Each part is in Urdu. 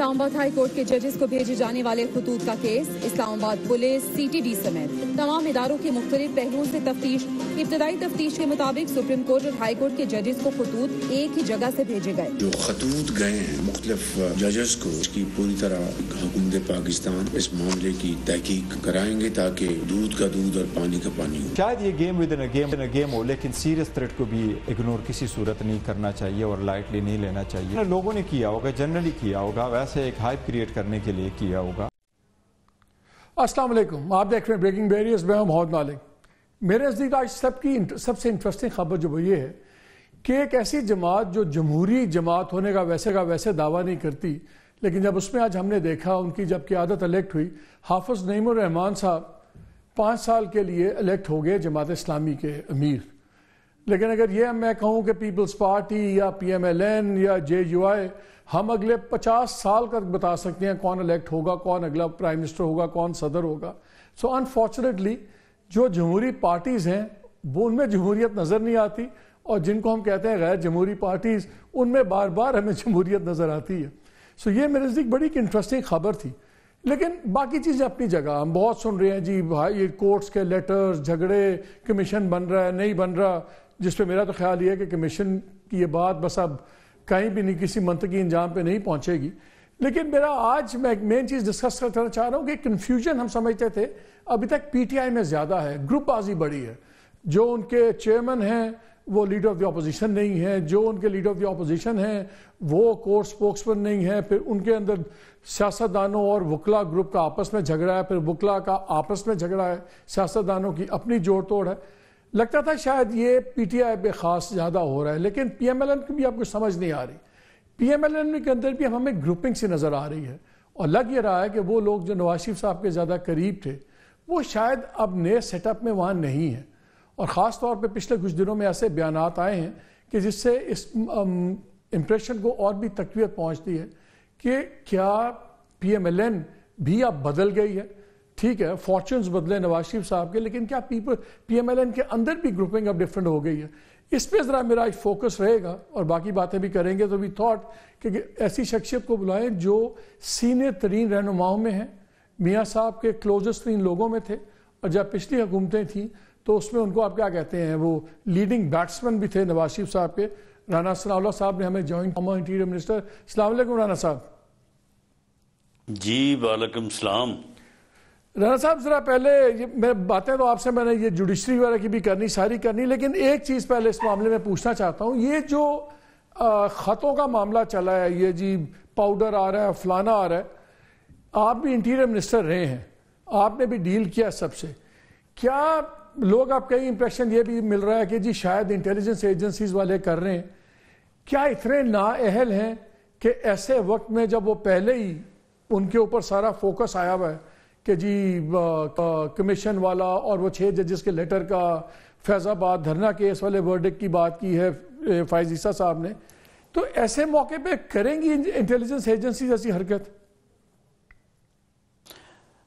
اسلام آباد ہائی کورٹ کے ججز کو بھیجے جانے والے خطوط کا کیس، اسلام آباد پولیس، CTD سمیت تمام اداروں کے مختلف پہلوؤں سے تفتیش۔ ابتدائی تفتیش کے مطابق سپریم کورٹ اور ہائی کورٹ کے ججز کو خطوط ایک ہی جگہ سے بھیجے گئے۔ جو خطوط گئے ہیں مختلف ججز کو، اس کی پوری طرح حکومت پاکستان اس معاملے کی تحقیق کرائیں گے تاکہ دودھ کا دودھ اور پانی کا پانی ہو۔ شاید یہ گیم ود ان گیم ہو، لیکن سیریس تھریٹ کو بھی اگنور کسی صورت نہیں کرنا چاہیے اور لائٹلی نہیں لینا چاہیے۔ لوگوں نے کیا ہوگا، جنرلی کیا ہوگا، ویسے ایک ہائپ کریٹ کرنے کے لیے کیا ہوگا۔ السلام علیکم، آپ دیکھ رہے ہیں بریکنگ بیریئرز، میں ہوں محمد مالک۔ میرے نزدیک آج سب سے انٹرسٹنگ خبر جو وہ یہ ہے کہ ایک ایسی جماعت جو جمہوری جماعت ہونے کا ویسے دعویٰ نہیں کرتی، لیکن جب اس میں آج ہم نے دیکھا ان کی جب قیادت الیکٹ ہوئی، حافظ نعیم الرحمان صاحب 5 سال کے لیے الیکٹ ہو گئے جماعت اسلامی کے امیر۔ لیکن اگر یہ میں کہوں کہ پیپلز پارٹی یا PMLN یا JUI، ہم اگلے 50 سال تک بتا سکتے ہیں کون الیکٹ ہوگا، کون اگلا پرائم منسٹر ہوگا، کون صدر ہوگا۔ سو انفارچونیٹلی جو جمہوری پارٹیز ہیں وہ ان میں جمہوریت نظر نہیں آتی، اور جن کو ہم کہتے ہیں غیر جمہوری پارٹیز، ان میں بار بار ہمیں جمہوریت نظر آتی ہے۔ سو یہ میرے نزدیک بڑی انٹرسٹنگ خبر تھی۔ لیکن باقی چیزیں اپنی جگہ، ہم بہت سن رہے ہیں جی بھائی کورٹس کے لیٹرز، جھگڑے، کمیشن بن رہا ہے نہیں بن رہا، جس پہ میرا تو خیال یہ ہے کہ کمیشن کی یہ بات بس اب کہیں بھی نہیں، کسی منطقی انجام پہ نہیں پہنچے گی۔ لیکن میرا آج میں ایک مین چیز ڈسکس کرنا چاہ رہا ہوں کہ کنفیوژن ہم سمجھتے تھے ابھی تک PTI میں زیادہ ہے، گروپ بازی بڑی ہے۔ جو ان کے چیئرمین ہیں وہ لیڈر آف دی اپوزیشن نہیں ہیں، جو ان کے لیڈر آف دی اپوزیشن ہیں وہ کورٹ سپوکسمین نہیں ہیں، پھر ان کے اندر سیاستدانوں اور وکلا گروپ کا آپس میں جھگڑا ہے، پھر وکلا کا آپس میں جھگڑا ہے، سیاستدانوں کی اپنی جوڑ توڑ ہے۔ لگتا تھا شاید یہ PTI پہ خاص زیادہ ہو رہا ہے، لیکن PMLN کی بھی آپ کو سمجھ نہیں آ رہی۔ PMLN کے اندر بھی ہمیں گروپنگ سی نظر آ رہی ہے، اور لگ یہ رہا ہے کہ وہ لوگ جو نواز شریف صاحب کے زیادہ قریب تھے وہ شاید اب نئے سیٹ اپ میں وہاں نہیں ہیں، اور خاص طور پہ پچھلے کچھ دنوں میں ایسے بیانات آئے ہیں کہ جس سے اس امپریشن کو اور بھی تقویت پہنچتی ہے کہ کیا PMLN بھی اب بدل گئی ہے۔ ٹھیک ہے، فارچونز بدلے نواز شریف صاحب کے، لیکن کیا PMLN کے اندر بھی گروپنگ اب ڈفرینٹ ہو گئی ہے؟ اس پہ ذرا میرا فوکس رہے گا، اور باقی باتیں بھی کریں گے۔ تو وی تھاٹ کہ ایسی شخصیت کو بلائیں جو سینئر ترین رہنماؤں میں ہیں، میاں صاحب کے کلوزسٹ ترین لوگوں میں تھے، اور جب پچھلی حکومتیں تھیں تو اس میں ان کو آپ کیا کہتے ہیں، وہ لیڈنگ بیٹسمین بھی تھے نواز شریف صاحب کے۔ رانا ثناء اللہ صاحب نے ہمیں جوائن کیا انٹیریئر منسٹر۔ السلام علیکم رانا صاحب۔ جی وعلیکم السلام۔ رانا صاحب ذرا پہلے میں باتیں تو آپ سے میں نے یہ جوڈیشری وغیرہ کی بھی کرنی، ساری کرنی، لیکن ایک چیز پہلے اس معاملے میں پوچھنا چاہتا ہوں۔ یہ جو خطوں کا معاملہ چلا ہے، یہ جی پاؤڈر آ رہا ہے، فلانا آ رہا ہے، آپ بھی انٹیریئر منسٹر رہے ہیں، آپ نے بھی ڈیل کیا سب سے، کیا لوگ آپ کئی امپریشن یہ بھی مل رہا ہے کہ جی شاید انٹیلیجنس ایجنسیز والے کر رہے ہیں، کیا اتنے نااہل ہیں کہ ایسے وقت میں جب وہ پہلے ہی ان کے اوپر سارا فوکس آیا ہوا ہے کہ جی کمیشن والا اور وہ 6 ججز کے لیٹر کا، فیض آباد دھرنا کیس والے ورڈکٹ کی بات کی ہے فائز عیسیٰ صاحب نے، تو ایسے موقع پہ کریں گی انٹیلیجنس ایجنسیز ایسی حرکت؟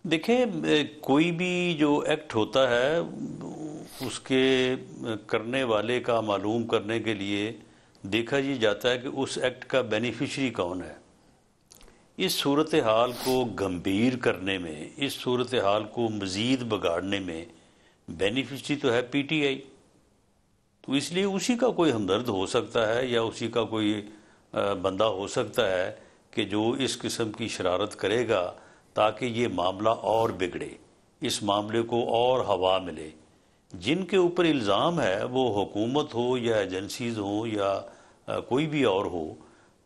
دیکھیں، کوئی بھی جو ایکٹ ہوتا ہے اس کے کرنے والے کا معلوم کرنے کے لیے دیکھا یہ جاتا ہے کہ اس ایکٹ کا بینیفیشری کون ہے۔ اس صورتحال کو گمبھیر کرنے میں، اس صورتحال کو مزید بگاڑنے میں بینیفیشری تو ہے PTI، تو اس لیے اسی کا کوئی ہمدرد ہو سکتا ہے یا اسی کا کوئی بندہ ہو سکتا ہے کہ جو اس قسم کی شرارت کرے گا تاکہ یہ معاملہ اور بگڑے، اس معاملے کو اور ہوا ملے۔ جن کے اوپر الزام ہے وہ حکومت ہو یا ایجنسیز ہوں یا کوئی بھی اور ہو،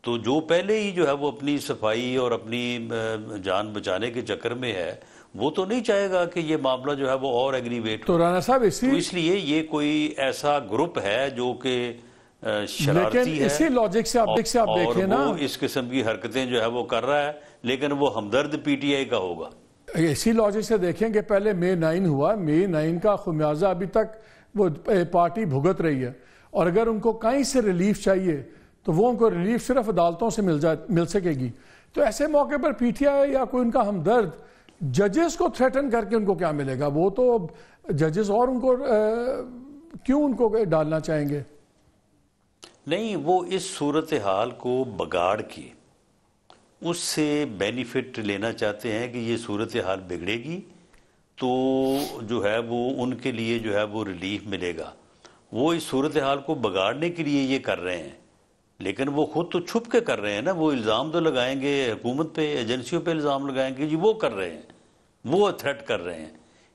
تو جو پہلے ہی جو ہے وہ اپنی صفائی اور اپنی جان بچانے کے چکر میں ہے، وہ تو نہیں چاہے گا کہ یہ معاملہ جو ہے وہ اور ایگریویٹ ہو۔ تو رانا صاحب اس لیے یہ کوئی ایسا گروپ ہے جو کہ شرارتی ہے، اسی لاجک سے آپ دیکھیں نا، وہ اس قسم کی حرکتیں جو ہے وہ کر رہا ہے، لیکن وہ ہمدرد PTI کا ہوگا۔ اسی لاجک سے دیکھیں کہ پہلے May 9 ہوا، May 9 کا خمیازہ ابھی تک وہ پارٹی بھگت رہی ہے، اور اگر ان کو کہیں سے ریلیف چاہیے تو وہ ان کو ریلیف صرف عدالتوں سے مل سکے گی۔ تو ایسے موقع پر PTI یا کوئی ان کا ہمدرد ججز کو تھریٹن کر کے ان کو کیا ملے گا؟ وہ تو ججز اور ان کو کیوں ان کو ڈالنا چاہیں گے؟ نہیں، وہ اس صورتحال کو بگاڑ کے اس سے بینیفٹ لینا چاہتے ہیں کہ یہ صورتحال بگڑے گی تو جو ہے وہ ان کے لیے جو ہے وہ ریلیف ملے گا. وہ اس صورتحال کو بگاڑنے کے لیے یہ کر رہے ہیں، لیکن وہ خود تو چھپ کے کر رہے ہیں نا. وہ الزام تو لگائیں گے حکومت پہ، ایجنسیوں پہ الزام لگائیں گے جی وہ کر رہے ہیں، وہ تھریٹ کر رہے ہیں.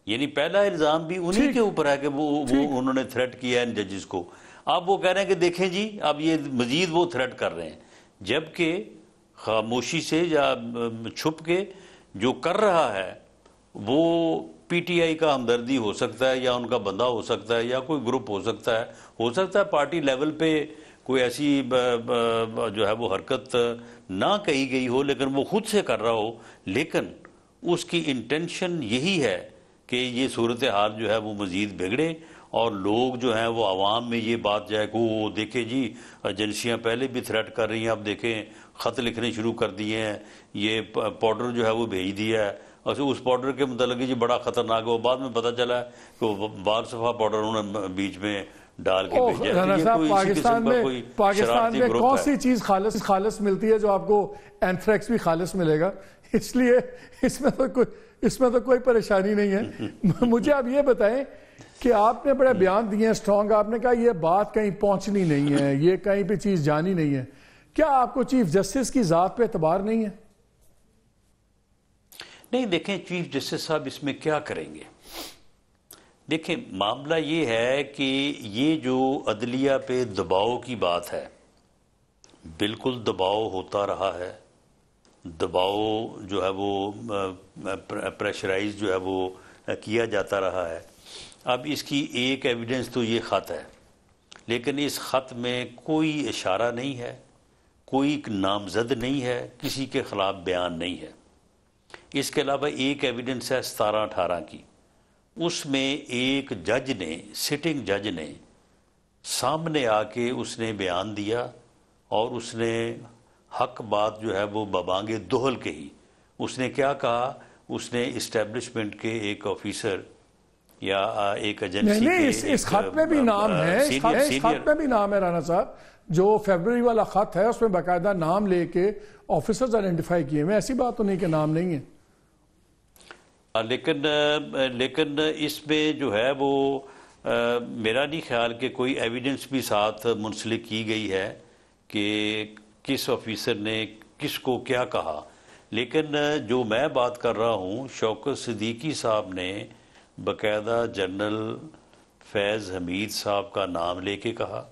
یعنی پہلا الزام بھی انہی کے اوپر ہے کہ وہ انہوں نے تھریٹ کیا ہے ان ججز کو. اب وہ کہہ رہے ہیں کہ دیکھیں جی اب یہ مزید وہ تھریٹ کر رہے ہیں، جبکہ خاموشی سے یا چھپ کے جو کر رہا ہے وہ پی ٹی آئی کا ہمدردی ہو سکتا ہے، یا ان کا بندہ ہو سکتا ہے، یا کوئی گروپ ہو سکتا ہے پارٹی لیول پہ کوئی ایسی جو ہے وہ حرکت نہ کہی گئی ہو لیکن وہ خود سے کر رہا ہو، لیکن اس کی انٹینشن یہی ہے کہ یہ صورتحال جو ہے وہ مزید بگڑے اور لوگ جو ہیں وہ عوام میں یہ بات جائے کہ وہ دیکھیں جی ایجنسیاں پہلے بھی تھریٹ کر رہی ہیں، اب دیکھیں خط لکھنے شروع کر دیے ہیں، یہ پاؤڈر جو ہے وہ بھیج دیا ہے، اور اس پاؤڈر کے متعلق جی بڑا خطرناک ہے. وہ بعد میں پتہ چلا ہے کہ وہ بال صفحہ پاؤڈر انہوں نے بیچ میں ڈال کے بھیجا ہے. پاکستان میں کون سی چیز خالص ملتی ہے جو آپ کو اینتھریکس بھی خالص ملے گا، اس لیے اس میں تو کوئی پریشانی نہیں ہے. مجھے آپ یہ بتائیں کہ آپ نے بڑے بیان دیے ہیں سٹرونگ، آپ نے کہا یہ بات کہیں پہنچنی نہیں ہے، یہ کہیں پہ چیز جانی نہیں ہے. کیا آپ کو چیف جسٹس کی ذات پہ اعتبار نہیں ہے؟ نہیں، دیکھیں چیف جسٹس صاحب اس میں کیا کریں گے. دیکھیں معاملہ یہ ہے کہ یہ جو عدلیہ پہ دباؤ کی بات ہے، بالکل دباؤ ہوتا رہا ہے، دباؤ جو ہے وہ پریشرائز جو ہے وہ کیا جاتا رہا ہے. اب اس کی ایک ایویڈنس تو یہ خط ہے، لیکن اس خط میں کوئی اشارہ نہیں ہے، کوئی نامزد نہیں ہے، کسی کے خلاف بیان نہیں ہے. اس کے علاوہ ایک ایویڈنس ہے 17-18 کی، اس میں ایک جج نے، سٹنگ جج نے سامنے آ کے اس نے بیان دیا اور اس نے حق بات جو ہے وہ ببانگ دہل کہی. اس نے کیا کہا؟ اس نے اسٹیبلشمنٹ کے ایک آفیسر یا ایک ایجنسی کے اس خط میں بھی نام ہے، اس خط میں بھی نام ہے رانا صاحب، جو فیبروری والا خط ہے اس میں باقاعدہ نام لے کے آفیسرز آئیڈینٹیفائی کیے ہوئے. ایسی بات تو نہیں کہ نام نہیں ہے. لیکن اس میں جو ہے وہ میرا نہیں خیال کہ کوئی ایویڈنس بھی ساتھ منسلک کی گئی ہے کہ کس آفیسر نے کس کو کیا کہا. لیکن جو میں بات کر رہا ہوں، شوکت صدیقی صاحب نے باقاعدہ جنرل فیض حمید صاحب کا نام لے کے کہا.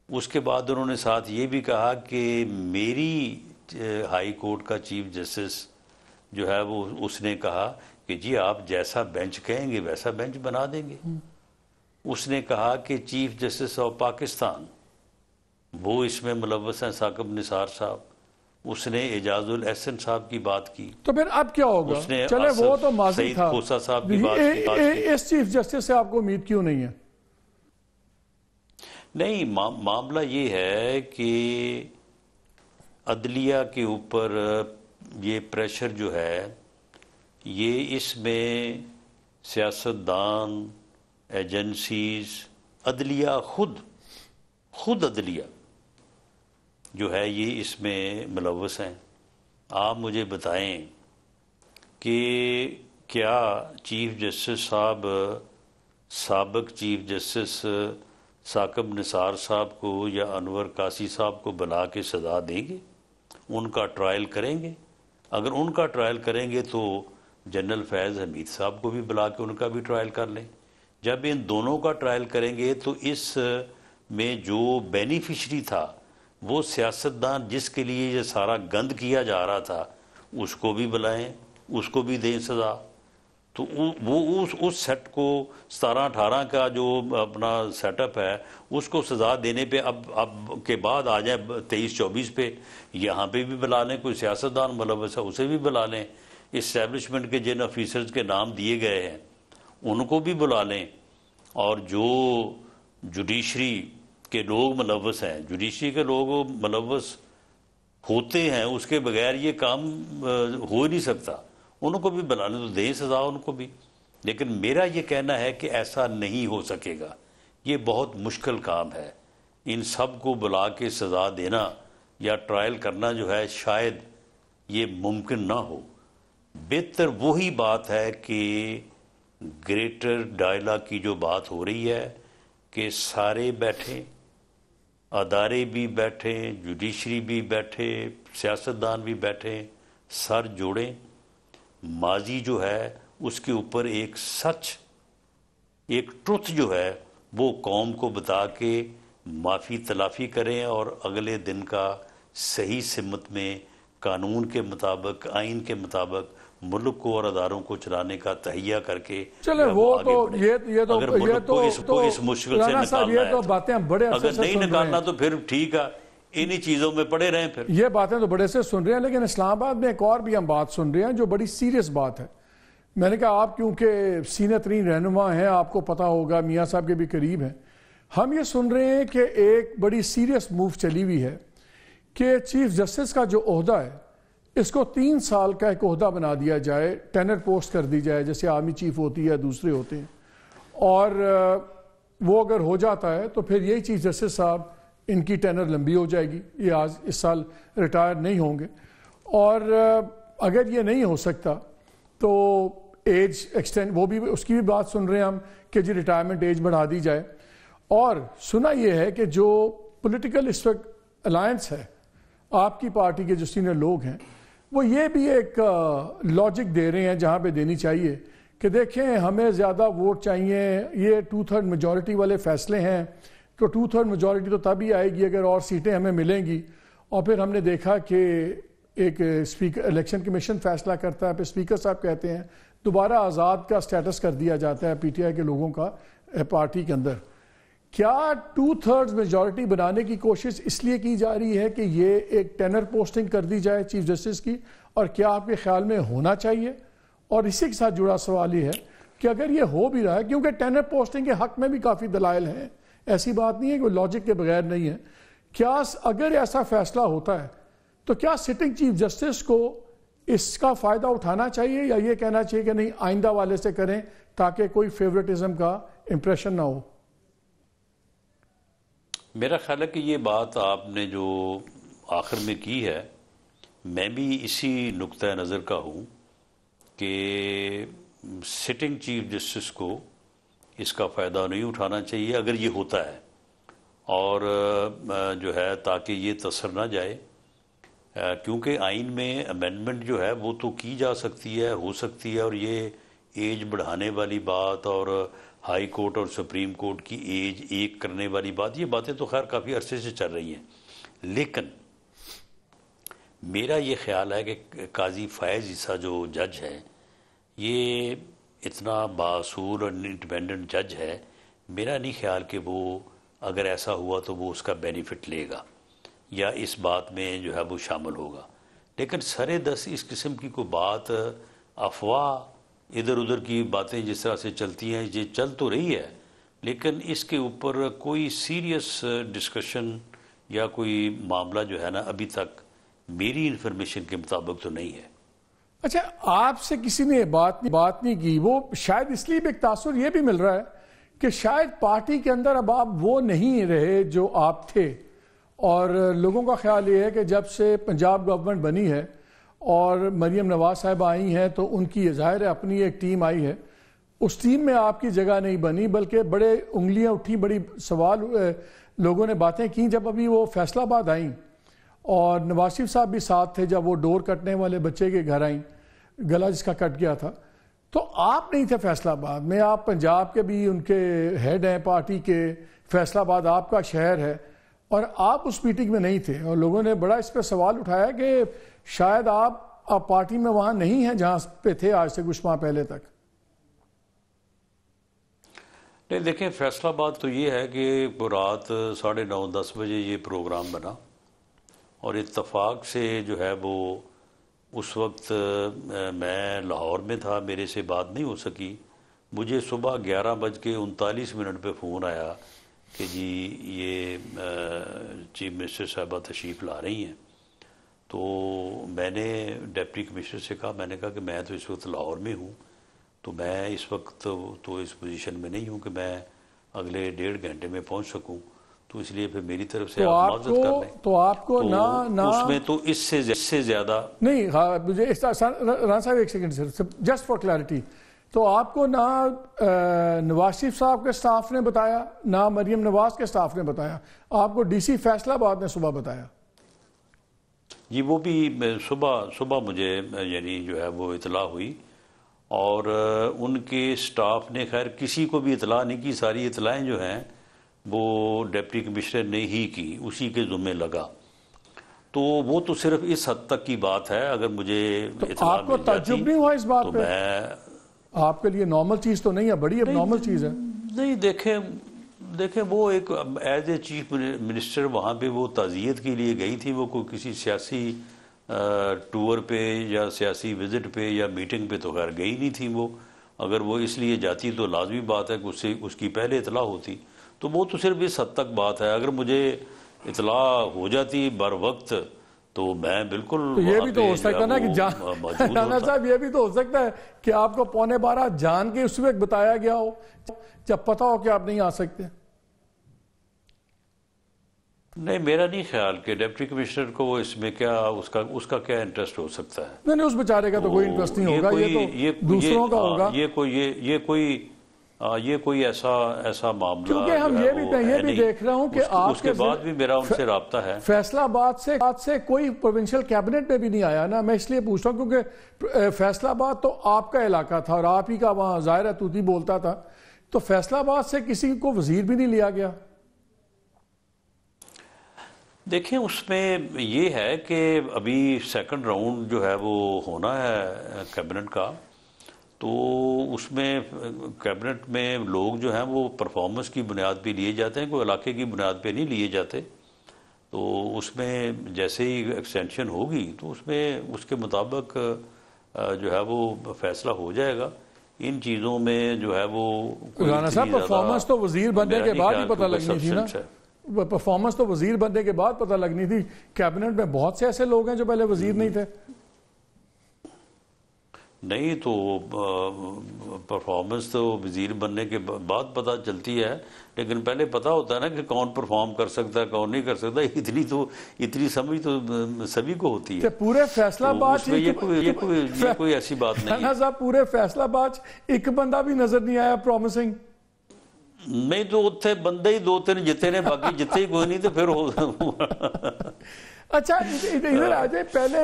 اس کے بعد انہوں نے ساتھ یہ بھی کہا کہ میری ہائی کورٹ کا چیف جسٹس جو ہے وہ اس نے کہا کہ جی آپ جیسا بینچ کہیں گے ویسا بینچ بنا دیں گے. اس نے کہا کہ چیف جسٹس آف پاکستان وہ اس میں ملوث ہیں ثاقب نثار صاحب. اس نے اعجاز الاحسن صاحب کی بات کی. تو پھر اب کیا ہوگا؟ چلے وہ تو ماضی تھا. سعید کھوسہ صاحب کی بات کی. اس چیف جسٹس سے آپ کو امید کیوں نہیں ہے؟ نہیں، معاملہ یہ ہے کہ عدلیہ کے اوپر یہ پریشر جو ہے، یہ اس میں سیاستدان، ایجنسیز، عدلیہ خود عدلیہ جو ہے یہ اس میں ملوث ہیں. آپ مجھے بتائیں کہ کیا چیف جسٹس صاحب سابق چیف جسٹس ثاقب نثار صاحب کو یا انور قاسی صاحب کو بلا کے سزا دیں گے؟ ان کا ٹرائل کریں گے؟ اگر ان کا ٹرائل کریں گے تو جنرل فیض حمید صاحب کو بھی بلا کے ان کا بھی ٹرائل کر لیں. جب ان دونوں کا ٹرائل کریں گے تو اس میں جو بینیفیشری تھا، وہ سیاستدان جس کے لیے یہ سارا گند کیا جا رہا تھا، اس کو بھی بلائیں، اس کو بھی دیں سزا. تو وہ اس سیٹ کو 17-18 کا جو اپنا سیٹ اپ ہے اس کو سزا دینے پہ اب کے بعد آ جائیں 23-24 پہ، یہاں پہ بھی بلا لیں. کوئی سیاستدان ملوث ہے اسے بھی بلا لیں. اسٹیبلشمنٹ کے جن آفیسرز کے نام دیے گئے ہیں ان کو بھی بلا لیں. اور جو جوڈیشری کے لوگ ملوث ہیں، جوڈیشری کے لوگ ملوث ہوتے ہیں، اس کے بغیر یہ کام ہو ہی نہیں سکتا. ان کو بھی بلانے تو دیں سزا ان کو بھی. لیکن میرا یہ کہنا ہے کہ ایسا نہیں ہو سکے گا. یہ بہت مشکل کام ہے. ان سب کو بلا کے سزا دینا یا ٹرائل کرنا جو ہے شاید یہ ممکن نہ ہو. بہتر وہی بات ہے کہ گریٹر ڈائلاگ کی جو بات ہو رہی ہے کہ سارے بیٹھیں, ادارے بھی بیٹھیں, جوڈیشری بھی بیٹھے, سیاستدان بھی بیٹھیں, سر جوڑیں, ماضی جو ہے اس کے اوپر ایک سچ, ایک ٹروتھ جو ہے وہ قوم کو بتا کے معافی تلافی کریں اور اگلے دن کا صحیح سمت میں قانون کے مطابق, آئین کے مطابق ملک کو اور اداروں کو چلانے کا تہیہ کر کے چلے وہ تو یہ تو اگر ملک کو اس مشکل سے نکالنا ہے, باتیں بڑے اگر نہیں نکالنا تو پھر ٹھیک ہے, انہی چیزوں میں پڑے رہیں. پھر یہ باتیں تو بڑے سے سن رہے ہیں, لیکن اسلام آباد میں ایک اور بھی ہم بات سن رہے ہیں جو بڑی سیریس بات ہے. میں نے کہا آپ کیونکہ سینئر ترین رہنما ہیں, آپ کو پتا ہوگا, میاں صاحب کے بھی قریب ہیں, ہم یہ سن رہے ہیں کہ ایک بڑی سیریس موو چلی ہوئی ہے کہ چیف جسٹس کا جو عہدہ ہے اس کو 3 سال کا ایک عہدہ بنا دیا جائے, ٹینر پوسٹ کر دی جائے, جیسے آرمی چیف ہوتی ہے, دوسرے ہوتے ہیں, اور وہ اگر ہو جاتا ہے تو پھر یہی چیف جسٹس صاحب, ان کی ٹینر لمبی ہو جائے گی, یہ آج اس سال ریٹائر نہیں ہوں گے. اور اگر یہ نہیں ہو سکتا تو ایج ایکسٹینڈ, وہ بھی اس کی بھی بات سن رہے ہیں ہم کہ جی ریٹائرمنٹ ایج بڑھا دی جائے. اور سنا یہ ہے کہ جو پولیٹیکل اس وقت الائنس ہے آپ کی پارٹی کے جو سینئر لوگ ہیں وہ یہ بھی ایک لاجک دے رہے ہیں جہاں پہ دینی چاہیے کہ دیکھیں ہمیں زیادہ ووٹ چاہیے, یہ 2/3 میجورٹی والے فیصلے ہیں, تو 2/3 میجورٹی تو تبھی آئے گی اگر اور سیٹیں ہمیں ملیں گی. اور پھر ہم نے دیکھا کہ ایک اسپیکر, الیکشن کمیشن فیصلہ کرتا ہے, پھر اسپیکر صاحب کہتے ہیں دوبارہ آزاد کا سٹیٹس کر دیا جاتا ہے پی ٹی آئی کے لوگوں کا پارٹی کے اندر. کیا 2/3 میجورٹی بنانے کی کوشش اس لیے کی جا رہی ہے کہ یہ ایک ٹینر پوسٹنگ کر دی جائے چیف جسٹس کی, اور کیا آپ کے خیال میں ہونا چاہیے؟ اور اسی کے ساتھ جڑا سوال یہ ہے کہ اگر یہ ہو بھی رہا ہے, کیونکہ ٹینر پوسٹنگ کے حق میں بھی کافی دلائل ہیں, ایسی بات نہیں ہے کہ لاجک کے بغیر نہیں ہے, کیا اگر ایسا فیصلہ ہوتا ہے تو کیا سٹنگ چیف جسٹس کو اس کا فائدہ اٹھانا چاہیے یا یہ کہنا چاہیے کہ نہیں آئندہ والے سے کریں تاکہ کوئی فیورٹزم کا امپریشن نہ ہو؟ میرا خیال ہے کہ یہ بات آپ نے جو آخر میں کی ہے, میں بھی اسی نقطہ نظر کا ہوں کہ سٹنگ چیف جسٹس کو اس کا فائدہ نہیں اٹھانا چاہیے اگر یہ ہوتا ہے, اور جو ہے تاکہ یہ تاثر نہ جائے, کیونکہ آئین میں امینڈمنٹ جو ہے وہ تو کی جا سکتی ہے, ہو سکتی ہے, اور یہ ایج بڑھانے والی بات اور ہائی کورٹ اور سپریم کورٹ کی ایج ایک کرنے والی بات, یہ باتیں تو خیر کافی عرصے سے چل رہی ہیں. لیکن میرا یہ خیال ہے کہ قاضی فائز عیسیٰ جو جج ہے یہ اتنا بااصول اور انڈیپینڈنٹ جج ہے, میرا نہیں خیال کہ وہ اگر ایسا ہوا تو وہ اس کا بینیفٹ لے گا یا اس بات میں جو ہے وہ شامل ہوگا. لیکن سرے دس اس قسم کی کوئی بات, افواہ, ادھر ادھر کی باتیں جس طرح سے چلتی ہیں, یہ چل تو رہی ہے, لیکن اس کے اوپر کوئی سیریس ڈسکشن یا کوئی معاملہ جو ہے نا ابھی تک میری انفارمیشن کے مطابق تو نہیں ہے. اچھا, آپ سے کسی نے بات نہیں کی, وہ شاید اس لیے بھی ایک تاثر یہ بھی مل رہا ہے کہ شاید پارٹی کے اندر اب آپ وہ نہیں رہے جو آپ تھے, اور لوگوں کا خیال یہ ہے کہ جب سے پنجاب گورنمنٹ بنی ہے اور مریم نواز صاحب آئی ہیں تو ان کی ظاہر ہے اپنی ایک ٹیم آئی ہے, اس ٹیم میں آپ کی جگہ نہیں بنی, بلکہ بڑے انگلیاں اٹھی, بڑی سوال لوگوں نے باتیں کی جب ابھی وہ فیصل آباد آئیں, اور نواز شریف صاحب بھی ساتھ تھے جب وہ ڈور کٹنے والے بچے کے گھر آئیں, گلا جس کا کٹ گیا تھا, تو آپ نہیں تھے فیصل آباد میں, آپ پنجاب کے بھی ان کے ہیڈ ہیں پارٹی کے, فیصل آباد آپ کا شہر ہے, اور آپ اس میٹنگ میں نہیں تھے, اور لوگوں نے بڑا اس پہ سوال اٹھایا کہ شاید آپ پارٹی میں وہاں نہیں ہیں جہاں پہ تھے آج سے کچھ ماہ پہلے تک. نہیں دیکھیں, فیصل آباد تو یہ ہے کہ رات 9:30-10 بجے یہ پروگرام بنا, اور اتفاق سے جو ہے وہ اس وقت میں لاہور میں تھا, میرے سے بات نہیں ہو سکی. مجھے صبح 11:39 پہ فون آیا کہ جی یہ چیف منسٹر صاحبہ تشریف لا رہی ہیں. تو میں نے ڈپٹی کمشنر سے کہا, میں نے کہا کہ میں تو اس وقت لاہور میں ہوں, تو میں اس وقت تو اس پوزیشن میں نہیں ہوں کہ میں اگلے 1.5 گھنٹے میں پہنچ سکوں. تو اس لیے پھر میری طرف سے آپ معذرت کر لیں. تو آپ کو نہ اس میں تو اس سے زیادہ نہیں. مجھے رانا صاحب ایک second sir, just for clarity, تو آپ کو نہ نواز شریف صاحب کے سٹاف نے بتایا، نہ مریم نواز کے سٹاف نے بتایا، آپ کو ڈی سی فیصلہ آباد نے صبح بتایا؟ جی وہ بھی صبح مجھے یعنی جو ہے وہ اطلاع ہوئی، اور ان کے سٹاف نے خیر کسی کو بھی اطلاع نہیں کی. ساری اطلاعیں جو ہیں وہ ڈپٹی کمشنر نے ہی کی، اسی کے ذمے لگا. تو وہ تو صرف اس حد تک کی بات ہے. اگر مجھے اطلاع آپ کو مل جاتی تعجب نہیں ہوا اس بات تو پہ؟ آپ کے لیے نارمل چیز تو نہیں ہے، بڑی اب نارمل چیز ہے. نہیں دیکھیں وہ ایک ایز اے چیف منسٹر وہاں پہ وہ تعزیت کے لیے گئی تھی. وہ کوئی کسی سیاسی ٹور پہ یا سیاسی وزٹ پہ یا میٹنگ پہ تو خیر گئی نہیں تھی وہ. اگر وہ اس لیے جاتی تو لازمی بات ہے کہ اس کی پہلے اطلاع ہوتی. تو وہ تو صرف اس حد تک بات ہے. اگر مجھے اطلاع ہو جاتی بر وقت تو میں بالکل یہ بھی تو ہو سکتا نا کہ رانا صاحب یہ بھی تو ہو سکتا ہے کہ آپ کو 11:15 جان کے اس وقت بتایا گیا ہو جب پتا ہو کہ آپ نہیں آ سکتے. نہیں میرا نہیں خیال کہ ڈپٹی کمشنر کو اس میں کیا اس کا کیا انٹرسٹ ہو سکتا ہے. نہیں اس بیچارے کا تو کوئی انٹرسٹ نہیں ہوگا، یہ تو دوسروں کا ہوگا. یہ کوئی ایسا معاملہ کیونکہ ہم یہ بھی دیکھ رہا ہوں کہ اس کے بعد بھی میرا ان سے رابطہ ہے. فیصلہ آباد سے کوئی پروونشل کیبنٹ میں بھی نہیں آیا نا. میں اس لیے پوچھ رہا ہوں کیونکہ فیصلہ آباد تو آپ کا علاقہ تھا اور آپ ہی کا وہاں ظاہر ہے توتی بولتا تھا. تو فیصلہ آباد سے کسی کو وزیر بھی نہیں لیا گیا. دیکھیں اس میں یہ ہے کہ ابھی سیکنڈ راؤنڈ جو ہے وہ ہونا ہے کیبنٹ کا. تو اس میں کیبنٹ میں لوگ جو ہیں وہ پرفارمنس کی بنیاد پہ لیے جاتے ہیں، کوئی علاقے کی بنیاد پہ نہیں لیے جاتے. تو اس میں جیسے ہی ایکسٹینشن ہوگی تو اس میں اس کے مطابق جو ہے وہ فیصلہ ہو جائے گا. ان چیزوں میں جو ہے وہ رانا صاحب پرفارمنس تو وزیر بننے کے بعد ہی پتہ لگنی تھی نا. پرفارمنس تو وزیر بننے کے بعد پتہ لگنی تھی. کیبنٹ میں بہت سے ایسے لوگ ہیں جو پہلے وزیر نہیں تھے. نہیں تو پرفارمنس تو وزیر بننے کے بعد پتہ چلتی ہے، لیکن پہلے پتہ ہوتا ہے نا کہ کون پرفارم کر سکتا ہے کون نہیں کر سکتا. اتنی سمجھ تو سبھی کو ہوتی ہے. پورے فیصلہ آباد یہ کوئی ایسی بات نہیں ہے. صاحب پورے فیصلہ آباد ایک بندہ بھی نظر نہیں آیا پرومسنگ. نہیں تو اتنے بندے ہی 2-3 جتے نے، باقی جتے ہی کوئی نہیں تو پھر اچھا ادھر آ جائے. پہلے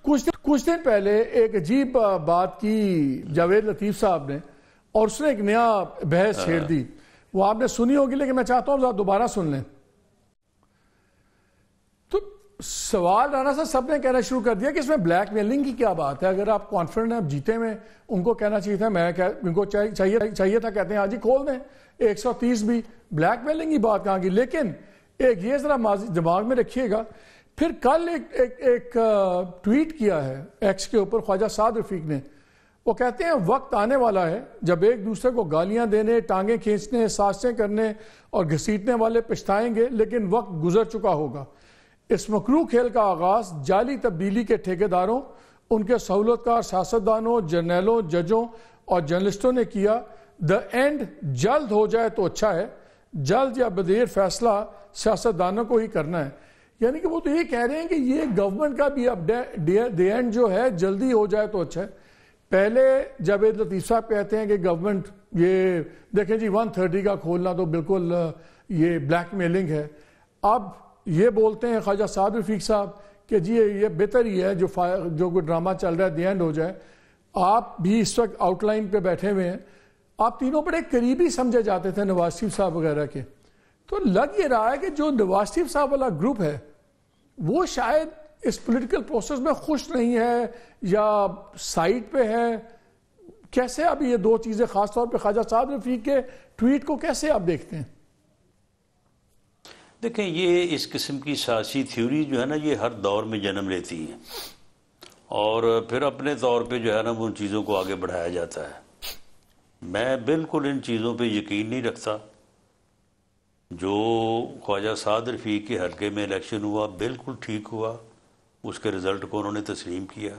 کچھ دن پہلے ایک عجیب بات کی جاوید لطیف صاحب نے، اور اس نے ایک نیا بحث چھیڑ دی. وہ آپ نے سنی ہوگی لیکن میں چاہتا ہوں آپ دوبارہ سن لیں. تو سوال رانا صاحب سب نے کہنا شروع کر دیا کہ اس میں بلیک میلنگ کی کیا بات ہے. اگر آپ کانفیڈنٹ ہیں آپ جیتے میں، ان کو کہنا چاہیے تھا، ان کو چاہیے تھا، کہتے ہیں آج ہی کھول دیں 130 بھی. بلیک میلنگ کی بات کہاں کی. لیکن ایک یہ ذرا دماغ میں رکھیے گا. پھر کل ایک ٹویٹ کیا ہے ایکس کے اوپر خواجہ سعد رفیق نے. وہ کہتے ہیں وقت آنے والا ہے جب ایک دوسرے کو گالیاں دینے، ٹانگیں کھینچنے، سازشیں کرنے اور گھسیٹنے والے پچھتائیں گے، لیکن وقت گزر چکا ہوگا. اس مکروہ کھیل کا آغاز جعلی تبدیلی کے ٹھیکیداروں، ان کے سہولت کار سیاستدانوں، جرنیلوں، ججوں اور جرنلسٹوں نے کیا. دا اینڈ جلد ہو جائے تو اچھا ہے، جلد یا بدیر فیصلہ سیاستدانوں کو ہی کرنا ہے. یعنی کہ وہ تو یہ کہہ رہے ہیں کہ یہ گورنمنٹ کا بھی اب دی اینڈ جو ہے جلدی ہو جائے تو اچھا ہے. پہلے جاوید لطیف صاحب کہتے ہیں کہ گورنمنٹ یہ دیکھیں جی 130 کا کھولنا تو بالکل یہ بلیک میلنگ ہے. اب یہ بولتے ہیں خواجہ سعد رفیق صاحب کہ جی یہ بہتر ہی ہے جو کوئی ڈرامہ چل رہا ہے دی اینڈ ہو جائے. آپ بھی اس وقت آؤٹ لائن پہ بیٹھے ہوئے ہیں. آپ تینوں بڑے قریبی سمجھے جاتے تھے نواز شریف صاحب وغیرہ کے. تو لگ یہ رہا ہے کہ جو نواز شریف صاحب والا گروپ ہے وہ شاید اس پولیٹیکل پروسیس میں خوش نہیں ہے یا سائٹ پہ ہے. کیسے اب یہ دو چیزیں خاص طور پہ خواجہ سعد رفیق کے ٹویٹ کو کیسے آپ دیکھتے ہیں؟ دیکھیں یہ اس قسم کی سیاسی تھیوری جو ہے نا یہ ہر دور میں جنم لیتی ہے اور پھر اپنے طور پہ جو ہے نا وہ ان چیزوں کو آگے بڑھایا جاتا ہے. میں بالکل ان چیزوں پہ یقین نہیں رکھتا. جو خواجہ سعد رفیق کے حلقے میں الیکشن ہوا بالکل ٹھیک ہوا، اس کے رزلٹ کو انہوں نے تسلیم کیا.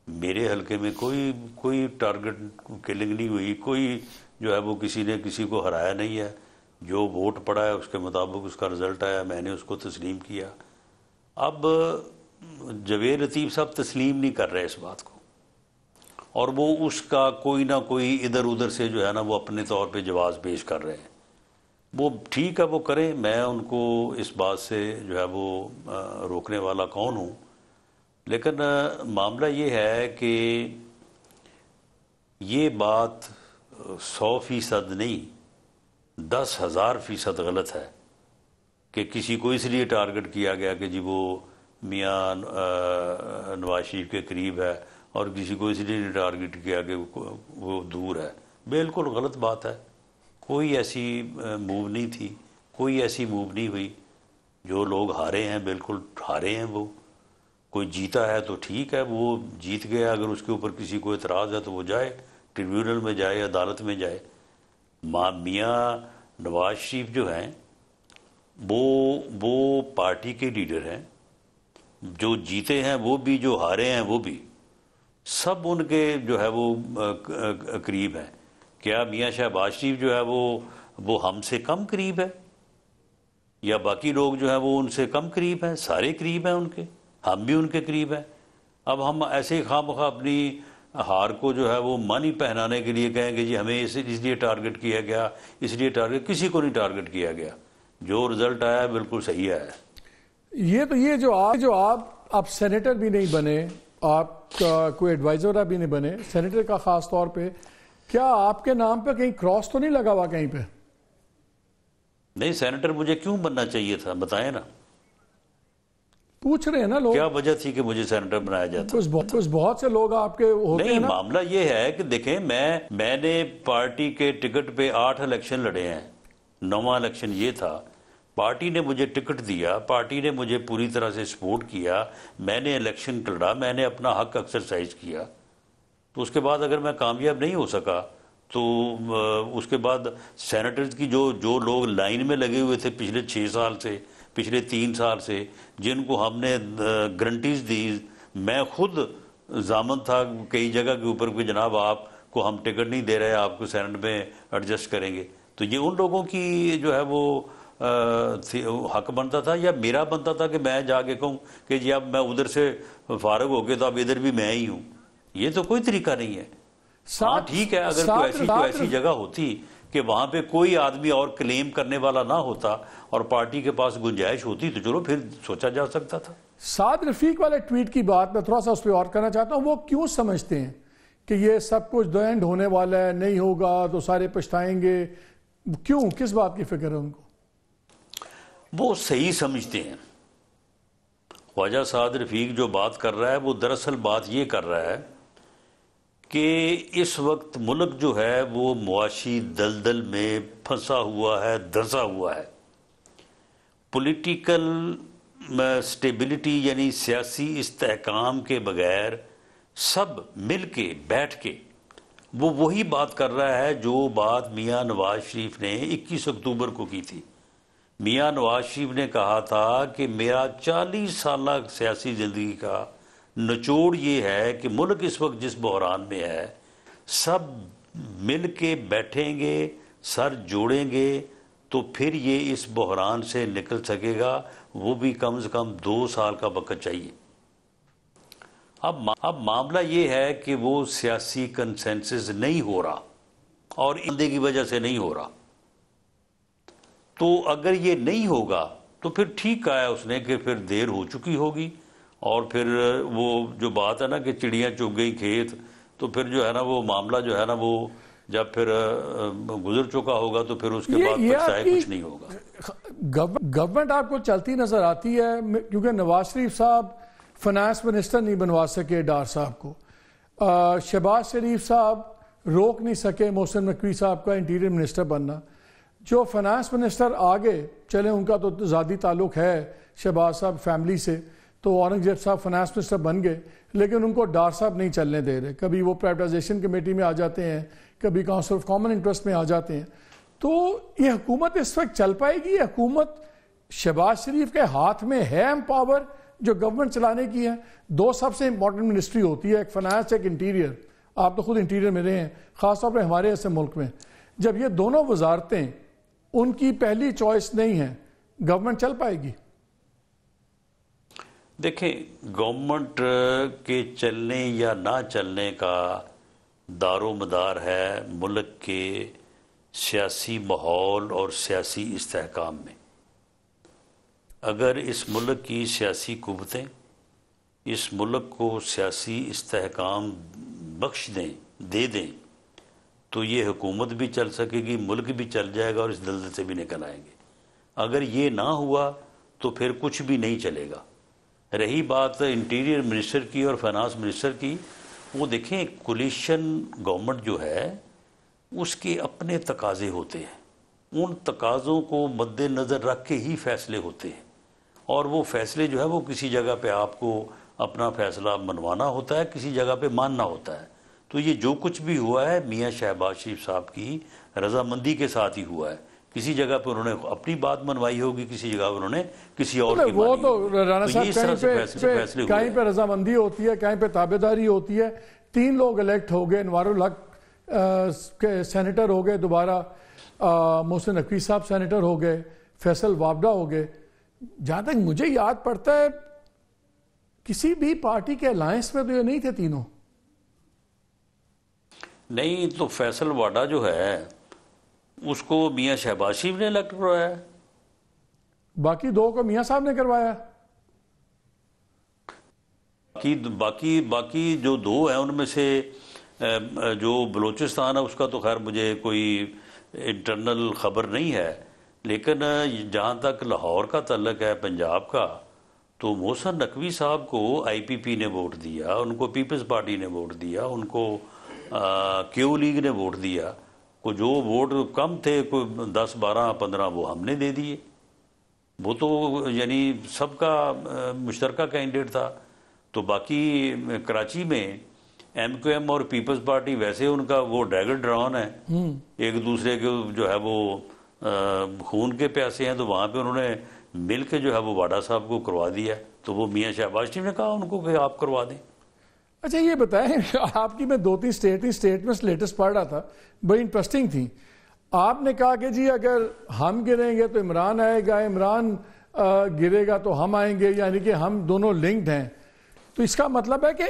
میرے حلقے میں کوئی ٹارگٹ کلنگ نہیں ہوئی، کوئی جو ہے وہ کسی نے کسی کو ہرایا نہیں ہے. جو ووٹ پڑا ہے اس کے مطابق اس کا رزلٹ آیا، میں نے اس کو تسلیم کیا. اب جاوید لطیف صاحب تسلیم نہیں کر رہے اس بات کو، اور وہ اس کا کوئی نہ کوئی ادھر ادھر سے جو ہے نا وہ اپنے طور پہ جواز پیش کر رہے ہیں. وہ ٹھیک ہے، وہ کریں، میں ان کو اس بات سے جو ہے وہ روکنے والا کون ہوں. لیکن معاملہ یہ ہے کہ یہ بات 100% نہیں 10,000% غلط ہے کہ کسی کو اس لیے ٹارگٹ کیا گیا کہ جی وہ میاں نواز شریف کے قریب ہے، اور کسی کو اس لیے ٹارگٹ کیا کہ وہ دور ہے. بالکل غلط بات ہے. کوئی ایسی موو نہیں تھی، کوئی ایسی موو نہیں ہوئی. جو لوگ ہارے ہیں بالکل ہارے ہیں. وہ کوئی جیتا ہے تو ٹھیک ہے، وہ جیت گیا. اگر اس کے اوپر کسی کو اعتراض ہے تو وہ جائے ٹریبیونل میں، جائے عدالت میں جائے. میاں نواز شریف جو ہیں وہ پارٹی کے لیڈر ہیں. جو جیتے ہیں وہ بھی، جو ہارے ہیں وہ بھی، سب ان کے جو ہے وہ قریب ہیں. کیا میاں شہباز شریف جو ہے وہ ہم سے کم قریب ہے، یا باقی لوگ جو ہیں وہ ان سے کم قریب ہیں؟ سارے قریب ہیں ان کے، ہم بھی ان کے قریب ہیں. اب ہم ایسے خواہ مخواہ اپنی ہار کو جو ہے وہ معنی پہنانے کے لیے کہیں گے جی ہمیں اس لیے ٹارگٹ کیا گیا، اس لیے ٹارگٹ، کسی کو نہیں ٹارگٹ کیا گیا. جو رزلٹ آیا بالکل صحیح آیا. یہ جو آپ سینیٹر بھی نہیں بنے، آپ کا کوئی ایڈوائزر بھی نہیں بنے سینیٹر کا، خاص طور پہ کیا آپ کے نام پہ کہیں کراس تو نہیں لگا ہوا کہیں پہ؟ نہیں، سینیٹر مجھے کیوں بننا چاہیے تھا بتائیں نا. پوچھ رہے ہیں نا لوگ، کیا وجہ تھی کہ مجھے سینیٹر بنایا جاتا؟ کچھ بہت سے لوگ آپ کے ہوتے ہیں. نہیں، معاملہ یہ ہے کہ دیکھیں میں نے پارٹی کے ٹکٹ پہ 8 الیکشن لڑے ہیں. 9واں الیکشن یہ تھا. پارٹی نے مجھے ٹکٹ دیا، پارٹی نے مجھے پوری طرح سے سپورٹ کیا، میں نے الیکشن لڑا، میں نے اپنا حق ایکسرسائز کیا. تو اس کے بعد اگر میں کامیاب نہیں ہو سکا تو اس کے بعد سینیٹرز کی جو لوگ لائن میں لگے ہوئے تھے پچھلے 6 سال سے، پچھلے 3 سال سے، جن کو ہم نے گارنٹیز دی، میں خود ضامن تھا کئی جگہ کے اوپر کہ جناب آپ کو ہم ٹکٹ نہیں دے رہے، آپ کو سینیٹ میں ایڈجسٹ کریں گے. تو یہ ان لوگوں کی جو ہے وہ حق بنتا تھا، یا میرا بنتا تھا کہ میں جا کے کہوں کہ جی اب میں ادھر سے فارغ ہو کے تو اب ادھر بھی میں ہی ہوں. یہ تو کوئی طریقہ نہیں ہے. ہاں ٹھیک ہے، اگر کوئی ایسی جگہ ہوتی کہ وہاں پہ کوئی آدمی اور کلیم کرنے والا نہ ہوتا اور پارٹی کے پاس گنجائش ہوتی تو چلو پھر سوچا جا سکتا تھا. سعد رفیق والے ٹویٹ کی بات میں تھوڑا سا اس پہ اور کرنا چاہتا ہوں. وہ کیوں سمجھتے ہیں کہ یہ سب کچھ دو اینڈ ہونے والا ہے، نہیں ہوگا تو سارے پچھتائیں گے؟ کیوں، کس بات کی فکر ہے ان کو؟ وہ صحیح سمجھتے ہیں. خواجہ سعد رفیق جو بات کر رہا ہے وہ دراصل بات یہ کر رہا ہے کہ اس وقت ملک جو ہے وہ معاشی دلدل میں پھنسا ہوا ہے، دھنسا ہوا ہے. پولیٹیکل سٹیبلٹی یعنی سیاسی استحکام کے بغیر سب مل کے بیٹھ کے وہ وہی بات کر رہا ہے جو بات میاں نواز شریف نے 21 اکتوبر کو کی تھی. میاں نواز شریف نے کہا تھا کہ میرا 40 سالہ سیاسی زندگی کا نچوڑ یہ ہے کہ ملک اس وقت جس بحران میں ہے سب مل کے بیٹھیں گے، سر جوڑیں گے تو پھر یہ اس بحران سے نکل سکے گا. وہ بھی کم از کم 2 سال کا وقت چاہیے. اب معاملہ یہ ہے کہ وہ سیاسی کنسنسس نہیں ہو رہا، اور اندے کی وجہ سے نہیں ہو رہا. تو اگر یہ نہیں ہوگا تو پھر ٹھیک کہا ہے اس نے کہ پھر دیر ہو چکی ہوگی، اور پھر وہ جو بات ہے نا کہ چڑیاں چگ گئی کھیت، تو پھر جو ہے نا وہ معاملہ جو ہے نا وہ جب پھر گزر چکا ہوگا تو پھر اس کے بعد پچھتائے کچھ نہیں ہوگا. گورنمنٹ آپ کو چلتی نظر آتی ہے، کیونکہ نواز شریف صاحب فنانس منسٹر نہیں بنوا سکے ڈار صاحب کو، شہباز شریف صاحب روک نہیں سکے محسن نقوی صاحب کا انٹیریئر منسٹر بننا. جو فنانس منسٹر آگے چلے، ان کا تو ذاتی تعلق ہے شہباز صاحب فیملی سے، تو اورنگزیب صاحب فنانس منسٹر بن گئے، لیکن ان کو ڈار صاحب نہیں چلنے دے رہے. کبھی وہ پرائیویٹائزیشن کمیٹی میں آ جاتے ہیں، کبھی کاؤنسل آف کامن انٹرسٹ میں آ جاتے ہیں. تو یہ حکومت اس وقت چل پائے گی؟ یہ حکومت شہباز شریف کے ہاتھ میں ہے پاور جو گورنمنٹ چلانے کی ہے؟ 2 سب سے امپورٹنٹ منسٹری ہوتی ہے، ایک فنانس، ایک انٹیریئر. آپ تو خود انٹیریئر میں رہے ہیں، خاص طور پہ ہمارے ایسے ملک میں. جب یہ دونوں وزارتیں ان کی پہلی چوائس نہیں ہے، گورنمنٹ چل پائے گی؟ دیکھیں، گورنمنٹ کے چلنے یا نہ چلنے کا دار و مدار ہے ملک کے سیاسی ماحول اور سیاسی استحکام میں۔ اگر اس ملک کی سیاسی قوتیں اس ملک کو سیاسی استحکام بخش دے دیں تو یہ حکومت بھی چل سکے گی، ملک بھی چل جائے گا اور اس دلدل سے بھی نکل آئیں گے۔ اگر یہ نہ ہوا تو پھر کچھ بھی نہیں چلے گا۔ رہی بات انٹیریئر منسٹر کی اور فائنانس منسٹر کی، وہ دیکھیں کولیشن گورنمنٹ جو ہے اس کے اپنے تقاضے ہوتے ہیں، ان تقاضوں کو مد نظر رکھ کے ہی فیصلے ہوتے ہیں، اور وہ فیصلے جو ہے وہ کسی جگہ پہ آپ کو اپنا فیصلہ منوانا ہوتا ہے، کسی جگہ پہ ماننا ہوتا ہے۔ تو یہ جو کچھ بھی ہوا ہے میاں شہباز شریف صاحب کی رضامندی کے ساتھ ہی ہوا ہے۔ کسی جگہ پہ انہوں نے اپنی بات منوائی ہوگی، کسی جگہ پہ انہوں نے کسی اور کی وہ تو رانا تو یہ اس طرح سے فیصلے کہیں پہ رضامندی ہوتی ہے، کہیں پہ تابعداری ہوتی ہے۔ 3 لوگ الیکٹ ہو گئے، انوار الحق کے سینیٹر ہو گئے دوبارہ، محسن نقوی صاحب سینیٹر ہو گئے، فیصل وابڈا ہو گئے۔ جہاں تک مجھے یاد پڑتا ہے کسی بھی پارٹی کے الائنس میں تو یہ نہیں تھے تینوں۔ نہیں تو فیصل واڈا جو ہے اس کو میاں شہباز شریف نے الیکٹ کروایا ہے، باقی 2 کو میاں صاحب نے کروایا۔ باقی جو 2 ہیں ان میں سے جو بلوچستان ہے اس کا تو خیر مجھے کوئی انٹرنل خبر نہیں ہے، لیکن جہاں تک لاہور کا تعلق ہے پنجاب کا، تو محسن نقوی صاحب کو آئی پی پی نے ووٹ دیا، ان کو پیپلز پارٹی نے ووٹ دیا، ان کو کیو لیگ نے ووٹ دیا، کو جو ووٹ کم تھے کوئی 10 12 15 وہ ہم نے دے دیے۔ وہ تو یعنی سب کا مشترکہ کینڈیڈیٹ تھا۔ تو باقی کراچی میں ایم کیو ایم اور پیپلز پارٹی ویسے ان کا وہ ڈریگن ڈرون ہے، ایک دوسرے کے جو ہے وہ خون کے پیاسے ہیں، تو وہاں پہ انہوں نے مل کے جو ہے وہ واڈا صاحب کو کروا دیا، تو وہ میاں شہباز شریف نے کہا ان کو کہ آپ کروا دیں۔ اچھا یہ بتائیں، آپ کی میں 2-3 اسٹیٹمنٹس لیٹسٹ پڑھ رہا تھا، بڑی انٹرسٹنگ تھی۔ آپ نے کہا کہ جی اگر ہم گریں گے تو عمران آئے گا، عمران گرے گا تو ہم آئیں گے، یعنی کہ ہم دونوں لنکڈ ہیں۔ تو اس کا مطلب ہے کہ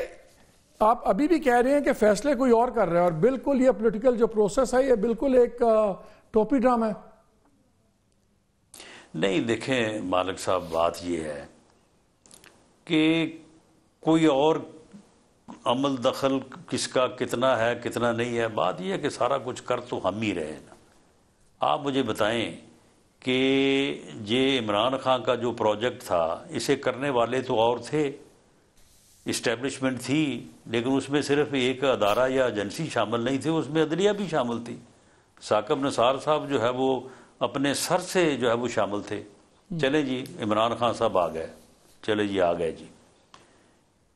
آپ ابھی بھی کہہ رہے ہیں کہ فیصلے کوئی اور کر رہے ہیں، اور بالکل یہ پولیٹیکل جو پروسیس ہے یہ بالکل ایک ٹوپی ڈرامہ ہے۔ نہیں دیکھیں مالک صاحب، بات یہ ہے کہ کوئی اور عمل دخل کس کا کتنا ہے کتنا نہیں ہے، بات یہ ہے کہ سارا کچھ کر تو ہم ہی رہے نا۔ آپ مجھے بتائیں کہ یہ عمران خان کا جو پروجیکٹ تھا اسے کرنے والے تو اور تھے، اسٹیبلشمنٹ تھی، لیکن اس میں صرف ایک ادارہ یا ایجنسی شامل نہیں تھی، اس میں عدلیہ بھی شامل تھی۔ ثاقب نثار صاحب جو ہے وہ اپنے سر سے جو ہے وہ شامل تھے۔ چلے جی عمران خان صاحب آ گئے، چلے جی آ گئے جی۔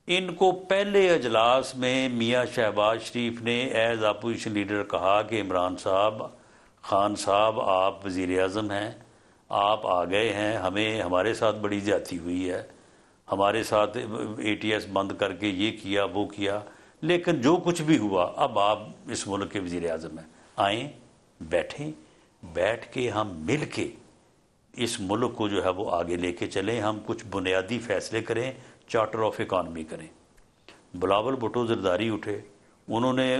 ان کو پہلے اجلاس میں میاں شہباز شریف نے ایز اپوزیشن لیڈر کہا کہ عمران صاحب، خان صاحب آپ وزیر اعظم ہیں، آپ آ گئے ہیں، ہمیں ہمارے ساتھ بڑی زیادتی ہوئی ہے، ہمارے ساتھ اے ٹی ایس بند کر کے یہ کیا وہ کیا، لیکن جو کچھ بھی ہوا اب آپ اس ملک کے وزیر اعظم ہیں، آئیں بیٹھیں، بیٹھ کے ہم مل کے اس ملک کو جو ہے وہ آگے لے کے چلیں، ہم کچھ بنیادی فیصلے کریں، چارٹر آف اکانومی کریں۔ بلاول بھٹو زرداری اٹھے، انہوں نے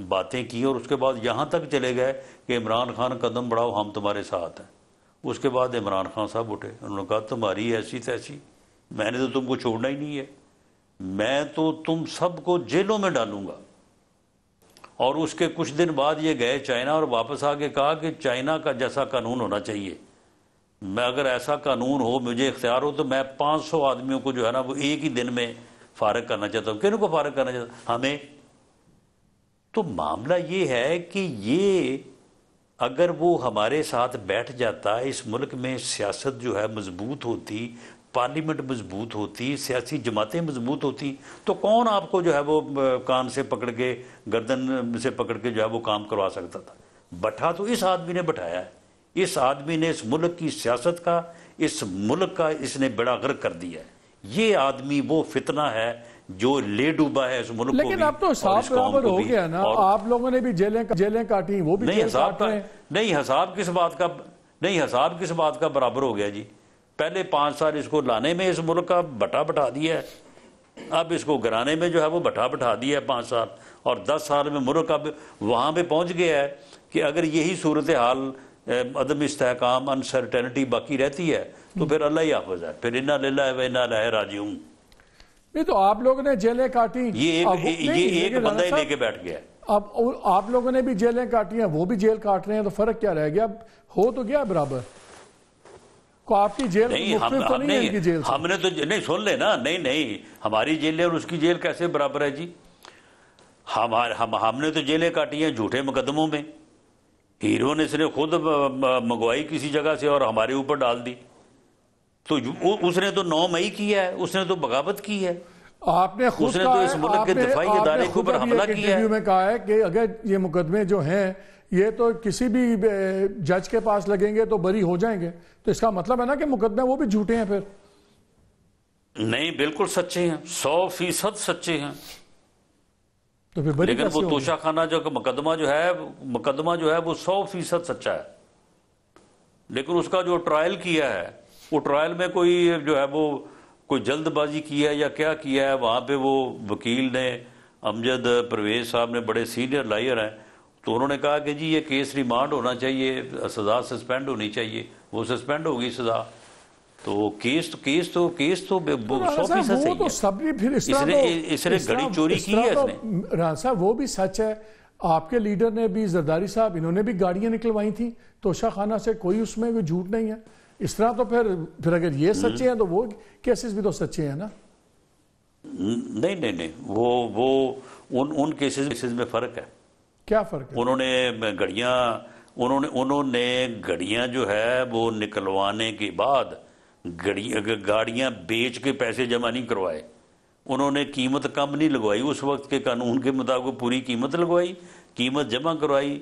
باتیں کی، اور اس کے بعد یہاں تک چلے گئے کہ عمران خان قدم بڑھاؤ ہم تمہارے ساتھ ہیں۔ اس کے بعد عمران خان صاحب اٹھے، انہوں نے کہا تمہاری ایسی تیسی، میں نے تو تم کو چھوڑنا ہی نہیں ہے، میں تو تم سب کو جیلوں میں ڈالوں گا۔ اور اس کے کچھ دن بعد یہ گئے چائنا اور واپس آ کے کہا کہ چائنا کا جیسا قانون ہونا چاہیے، میں اگر ایسا قانون ہو مجھے اختیار ہو تو میں 500 آدمیوں کو جو ہے نا وہ ایک ہی دن میں فارغ کرنا چاہتا ہوں۔ کن کو فارغ کرنا چاہتا ہوں؟ ہمیں۔ تو معاملہ یہ ہے کہ یہ اگر وہ ہمارے ساتھ بیٹھ جاتا، اس ملک میں سیاست جو ہے مضبوط ہوتی، پارلیمنٹ مضبوط ہوتی، سیاسی جماعتیں مضبوط ہوتی، تو کون آپ کو جو ہے وہ کان سے پکڑ کے گردن سے پکڑ کے جو ہے وہ کام کروا سکتا تھا؟ بٹھا تو اس آدمی نے بٹھایا ہے، اس آدمی نے اس ملک کی سیاست کا، اس ملک کا اس نے بیڑا غرق کر دیا ہے۔ یہ آدمی وہ فتنہ ہے جو لے ڈوبا ہے اس ملک کو بھی لیکن اب تو اور حساب اس قوم برابر کو ہو بھی. گیا نا, اور آپ لوگوں نے بھی جیلیں کاٹی, وہ بھی جیل کاٹ رہے ہیں. نہیں, حساب کس بات کا برابر ہو گیا جی. پہلے 5 سال اس کو لانے میں اس ملک کا بٹا دیا ہے, اب اس کو گرانے میں جو ہے وہ بٹا دیا ہے 5 سال, اور 10 سال میں ملک اب وہاں پہ پہنچ گیا ہے کہ اگر یہی صورتحال عدم استحکام انسرٹینٹی باقی رہتی ہے تو پھر اللہ ہی حافظ ہے, پھر انا للہ و انا الیہ راجعون. نہیں تو آپ لوگوں نے جیلیں کاٹی, یہ ایک بندہ ہی لے کے بیٹھ گیا. اب آپ لوگوں نے بھی جیلیں کاٹی ہیں, وہ بھی جیل کاٹ رہے ہیں, تو فرق کیا رہ گیا؟ اب ہو تو گیا برابر کو آپ کی جیل مختلف تو نہیں ہے ان کی جیل سے. ہم نے تو نہیں, سن لے نا, نہیں ہماری جیل اور اس کی جیل کیسے برابر ہے جی؟ ہم نے تو جیلیں کاٹی ہیں جھوٹے مقدموں میں. ہیرو نے اس نے خود منگوائی کسی جگہ سے اور ہمارے اوپر ڈال دی. تو اس نے تو 9 مئی کیا ہے, اس نے تو بغاوت کی ہے, آپ نے خود تو اس ملک کے دفاعی ادارے کے اوپر حملہ کیا ہے. انٹرویو میں کہا ہے کہ اگر یہ مقدمے جو ہیں یہ تو کسی بھی جج کے پاس لگیں گے تو بری ہو جائیں گے, تو اس کا مطلب ہے نا کہ مقدمے وہ بھی جھوٹے ہیں پھر. نہیں, بالکل سچے ہیں, 100% سچے ہیں. تو پھر بری لیکن کیسے وہ ہوگی؟ توشہ خانہ جو مقدمہ جو ہے وہ 100% سچا ہے, لیکن اس کا جو ٹرائل کیا ہے وہ ٹرائل میں کوئی جو ہے وہ کوئی جلد بازی کیا ہے یا کیا کیا ہے. وہاں پہ وہ وکیل نے امجد پرویز صاحب نے بڑے سینئر لائر ہیں, تو انہوں نے کہا کہ جی یہ کیس ریمانڈ ہونا چاہیے, سزا سسپینڈ ہونی چاہیے, وہ سسپینڈ ہوگی سزا. تو کیس تو 100% صحیح ہے. اس نے گڑی چوری کی ہے اس نے. رانا صاحب وہ بھی سچ ہے, آپ کے لیڈر نے بھی, زرداری صاحب, انہوں نے بھی گاڑیاں نکلوائی تھیں توشہ خانہ سے, کوئی اس میں کوئی جھوٹ نہیں ہے. اس طرح تو پھر اگر یہ سچے ہیں تو وہ کیسز بھی تو سچے ہیں نا. نہیں, وہ ان کیسز میں فرق ہے. کیا فرق ہے؟ انہوں نے گڑیاں جو ہے وہ نکلوانے کے بعد گاڑیاں بیچ کے پیسے جمع نہیں کروائے. انہوں نے قیمت کم نہیں لگوائی, اس وقت کے قانون کے مطابق پوری قیمت لگوائی, قیمت جمع کروائی,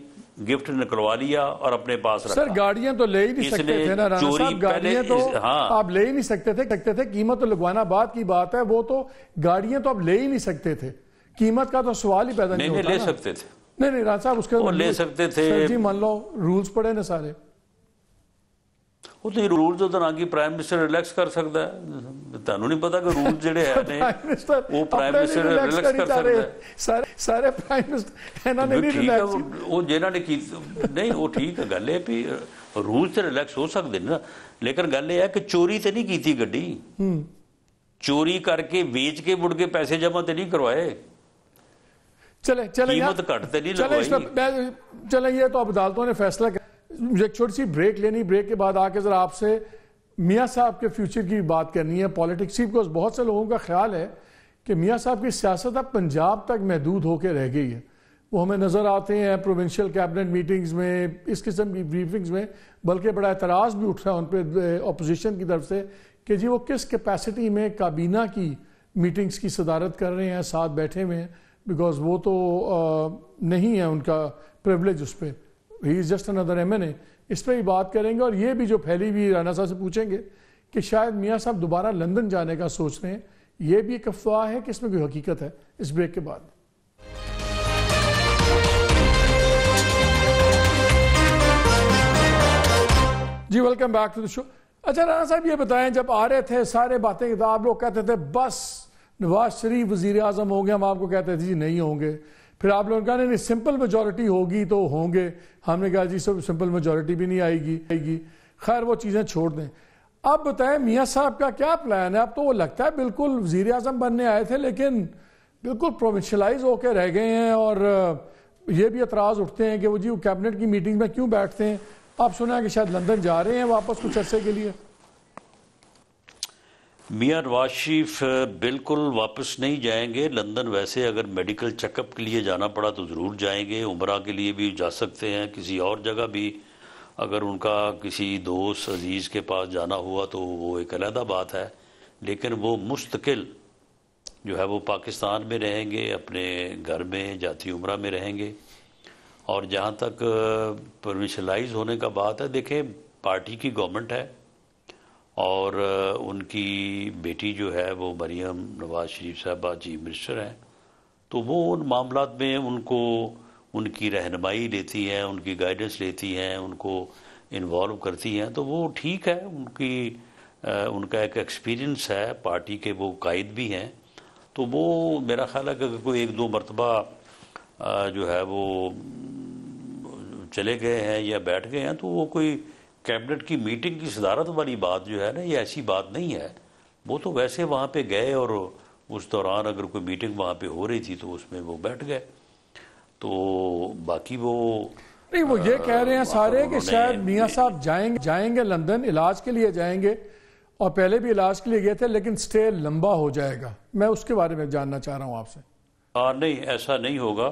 گفٹ نکلوا لیا اور اپنے پاس رکھا. سر گاڑیاں تو لے ہی نہیں سکتے تھے نا رانا صاحب, گاڑیاں تو آپ لے ہی نہیں سکتے تھے. قیمت تو لگوانا بعد کی بات ہے, وہ تو گاڑیاں تو آپ لے ہی نہیں سکتے تھے, قیمت کا تو سوال ہی پیدا نہیں ہوتا. لے سکتے تھے. نہیں رانا صاحب, اس کے لے سکتے تھے. سر جی مان لو رولز پڑے نا سارے. وہ تو رولز تو نہ کہ پرائم منسٹر ریلیکس کر سکتا ہے. تانوں نہیں پتا کہ رولز جڑے ہیں وہ پرائم منسٹر ریلیکس کر سکتا ہے. سارے پرائم منسٹر انہوں نے نہیں ریلیکس, وہ جنہاں نے کی نہیں, وہ ٹھیک ہے گل ہے بھی رولز سے ریلیکس ہو سکتے نا, لیکن گل یہ ہے کہ چوری تے نہیں کی تھی گڈی, چوری کر کے بیچ کے مڑ کے پیسے جمع تے نہیں کروائے. قیمت گھٹ تے نہیں لگوائی. چلیں یہ تو اب عدالتوں نے فیصلہ کیا. مجھے ایک چھوٹی سی بریک لینی, بریک کے بعد آ کے ذرا آپ سے میاں صاحب کے فیوچر کی بات کرنی ہے, پالیٹکس کی, بیکاز بہت سے لوگوں کا خیال ہے کہ میاں صاحب کی سیاست اب پنجاب تک محدود ہو کے رہ گئی ہے. وہ ہمیں نظر آتے ہیں پروونشل کیبنٹ میٹنگز میں, اس قسم کی بریفنگز میں, بلکہ بڑا اعتراض بھی اٹھ رہا ہے ان پہ اپوزیشن کی طرف سے کہ جی وہ کس کیپیسٹی میں کابینہ کی میٹنگز کی صدارت کر رہے ہیں, ساتھ بیٹھے ہوئے ہیں, بیکاز وہ تو نہیں ہے ان کا پریولیج اس پہ. ہی از جسٹ اندر MNA. اس پہ ہی بات کریں گے, اور یہ بھی جو پھیلی ہوئی رانا صاحب سے پوچھیں گے کہ شاید میاں صاحب دوبارہ لندن جانے کا سوچ رہے ہیں. یہ بھی ایک افواہ ہے کہ اس میں کوئی حقیقت ہے. اس بریک کے بعد جی ویلکم بیک ٹو دی شو. اچھا رانا صاحب یہ بتائیں, جب آ رہے تھے سارے باتیں آپ لوگ کہتے تھے بس نواز شریف وزیر اعظم ہوں گے, ہم آپ کو کہتے تھے جی نہیں ہوں گے. پھر آپ لوگوں نے کہا نہیں سمپل میجورٹی ہوگی تو ہوں گے, ہم نے کہا جی سمپل میجورٹی بھی نہیں آئے گی. خیر وہ چیزیں چھوڑ دیں. اب بتائیں میاں صاحب کا کیا پلان ہے؟ اب تو وہ لگتا ہے بالکل وزیر اعظم بننے آئے تھے لیکن بالکل پروونشلائز ہو کے رہ گئے ہیں, اور یہ بھی اعتراض اٹھتے ہیں کہ وہ جی وہ کیبنٹ کی میٹنگ میں کیوں بیٹھتے ہیں. آپ سنا ہے کہ شاید لندن جا رہے ہیں واپس کچھ عرصے کے لیے. میاں نواز شریف بالکل واپس نہیں جائیں گے لندن. ویسے اگر میڈیکل چیک اپ کے لیے جانا پڑا تو ضرور جائیں گے, عمرہ کے لیے بھی جا سکتے ہیں, کسی اور جگہ بھی اگر ان کا کسی دوست عزیز کے پاس جانا ہوا تو وہ ایک علیحدہ بات ہے. لیکن وہ مستقل جو ہے وہ پاکستان میں رہیں گے, اپنے گھر میں جاتی عمرہ میں رہیں گے. اور جہاں تک پروونشلائز ہونے کا بات ہے, دیکھیں پارٹی کی گورنمنٹ ہے اور ان کی بیٹی جو ہے وہ مریم نواز شریف صاحبہ چیف منسٹر ہیں، تو وہ ان معاملات میں ان کو ان کی رہنمائی لیتی ہیں، ان کی گائیڈنس لیتی ہیں، ان کو انوالو کرتی ہیں، تو وہ ٹھیک ہے، ان کا ایک ایکسپیرینس ہے، پارٹی کے وہ قائد بھی ہیں، تو وہ میرا خیال ہے کہ اگر کوئی ایک دو مرتبہ جو ہے وہ چلے گئے ہیں یا بیٹھ گئے ہیں تو وہ کوئی کیبنٹ کی میٹنگ کی صدارت والی بات جو ہے نا، یہ ایسی بات نہیں ہے، وہ تو ویسے وہاں پہ گئے اور اس دوران اگر کوئی میٹنگ وہاں پہ ہو رہی تھی تو اس میں وہ بیٹھ گئے، تو باقی وہ نہیں، وہ یہ کہہ رہے ہیں سارے کہ شاید میاں صاحب جائیں گے لندن، علاج کے لیے جائیں گے، اور پہلے بھی علاج کے لیے گئے تھے، لیکن سٹے لمبا ہو جائے گا. میں اس کے بارے میں جاننا چاہ رہا ہوں آپ سے. نہیں، ایسا نہیں ہوگا،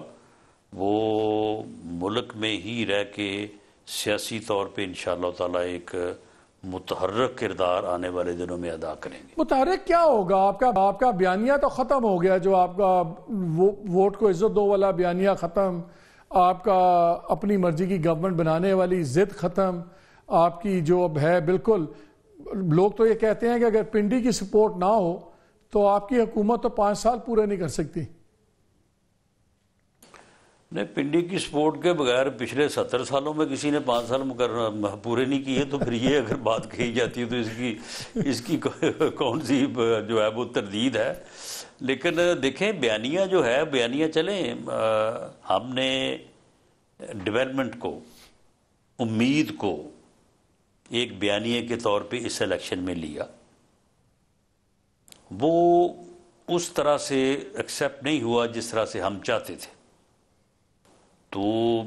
وہ ملک میں ہی رہ کے سیاسی طور پہ انشاءاللہ تعالی ایک متحرک کردار آنے والے دنوں میں ادا کریں گے. متحرک کیا ہوگا؟ آپ کا بیانیہ تو ختم ہو گیا، جو آپ کا ووٹ کو عزت دو والا بیانیہ ختم، آپ کا اپنی مرضی کی گورنمنٹ بنانے والی ضد ختم، آپ کی جو اب ہے بالکل. لوگ تو یہ کہتے ہیں کہ اگر پنڈی کی سپورٹ نہ ہو تو آپ کی حکومت تو 5 سال پورے نہیں کر سکتی. نہیں، پنڈی کی سپورٹ کے بغیر پچھلے 70 سالوں میں کسی نے 5 سال پورے نہیں کیے، تو پھر یہ اگر بات کہی جاتی ہے تو اس کی کون سی جو ہے وہ تردید ہے. لیکن دیکھیں، بیانیہ جو ہے، بیانیہ چلیں، ہم نے ڈیولپمنٹ کو، امید کو ایک بیانیے کے طور پہ اس الیکشن میں لیا، وہ اس طرح سے ایکسیپٹ نہیں ہوا جس طرح سے ہم چاہتے تھے. تو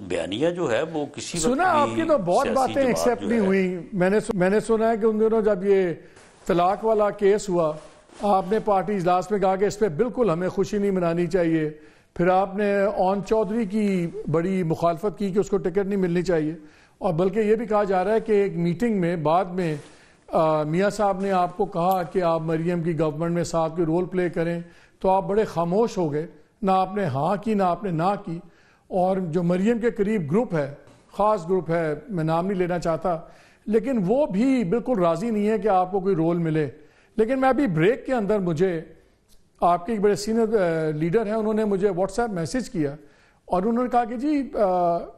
بیانیہ جو ہے وہ کسی وقت سنا آپ کی تو بہت باتیں ایکسیپٹ نہیں ہوئی. میں نے سنا ہے کہ ان دنوں جب یہ طلاق والا کیس ہوا، آپ نے پارٹی اجلاس میں کہا کہ اس پہ بالکل ہمیں خوشی نہیں منانی چاہیے. پھر آپ نے اون چودھری کی بڑی مخالفت کی کہ اس کو ٹکٹ نہیں ملنی چاہیے، اور بلکہ یہ بھی کہا جا رہا ہے کہ ایک میٹنگ میں بعد میں میاں صاحب نے آپ کو کہا کہ آپ مریم کی گورنمنٹ میں ساتھ کوئی رول پلے کریں، تو آپ بڑے خاموش ہو گئے، نہ آپ نے ہاں کی نہ آپ نے نہ کی. اور جو مریم کے قریب گروپ ہے، خاص گروپ ہے، میں نام نہیں لینا چاہتا، لیکن وہ بھی بالکل راضی نہیں ہے کہ آپ کو کوئی رول ملے. لیکن میں ابھی بریک کے اندر، مجھے آپ کے ایک بڑے سینئر لیڈر ہیں، انہوں نے مجھے واٹس ایپ میسج کیا اور انہوں نے کہا کہ جی